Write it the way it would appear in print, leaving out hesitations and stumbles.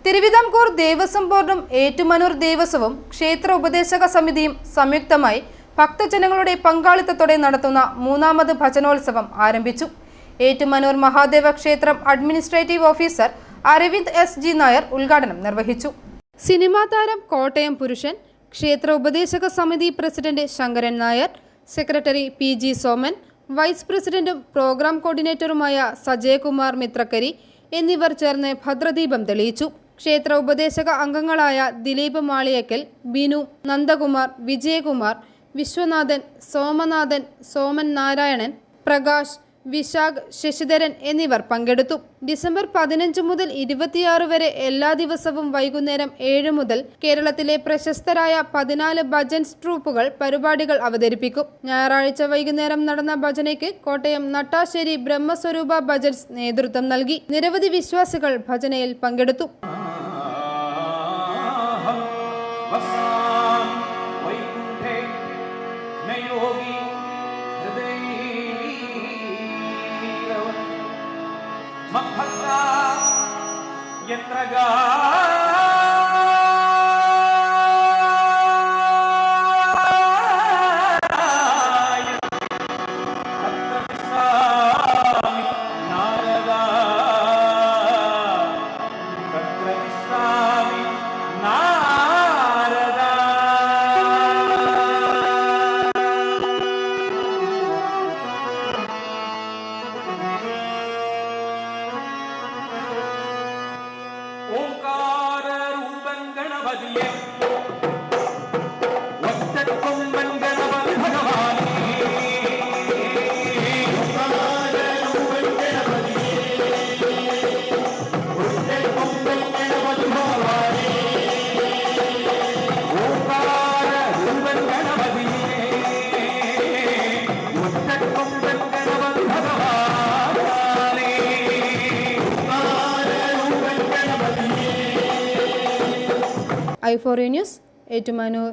തിരുവിതാംകൂർ ദേവസ്വം ബോർഡും ഏറ്റുമാനൂർ ദേവസ്വവും ക്ഷേത്ര ഉപദേശക സമിതിയും സംയുക്തമായി ഭക്തജനങ്ങളുടെ പങ്കാളിത്തത്തോടെ നടത്തുന്ന മൂന്നാമത് ഭജനോത്സവം ആരംഭിച്ചു. ഏറ്റുമാനൂർ മഹാദേവ ക്ഷേത്രം administrative officer Aravind S Nair ഉദ്ഘാടനം നിർവഹിച്ചു. സിനിമാ താരം കോട്ടയം പുരുഷൻ, ക്ഷേത്ര ഉപദേശക സമിതി president Sankaran Nair, secretary PG Soman, vice പ്രസിഡന്റും പ്രോഗ്രാം കോർഡിനേറ്ററുമായ സജയകുമാർ മിത്രക്കരി എന്നിവർ ചേർന്ന് ഭദ്രദീപം തെളിയിച്ചു. ക്ഷേത്ര ഉപദേശക അംഗങ്ങളായ ദിലീപ് മാളിയക്കൽ, ബിനു, നന്ദകുമാർ, വിജയകുമാർ, വിശ്വനാഥൻ, സോമനാഥൻ, സോമൻ നാരായണൻ, പ്രകാശ്, വിശാഖ്, ശശിധരൻ എന്നിവർ പങ്കെടുത്തു. ഡിസംബർ 15 മുതൽ 26 വരെ എല്ലാ ദിവസവും വൈകുന്നേരം 7 മുതൽ കേരളത്തിലെ പ്രശസ്തരായ 14 ഭജൻസ് ട്രൂപ്പുകൾ പരിപാടികൾ അവതരിപ്പിക്കും. ഞായറാഴ്ച വൈകുന്നേരം നടന്ന ഭജനയ്ക്ക് കോട്ടയം നട്ടാശ്ശേരി ബ്രഹ്മസ്വരൂപ ഭജൻസ് നേതൃത്വം നൽകി. നിരവധി വിശ്വാസികൾ ഭജനയിൽ പങ്കെടുത്തു. I4U News, Ettumanoor.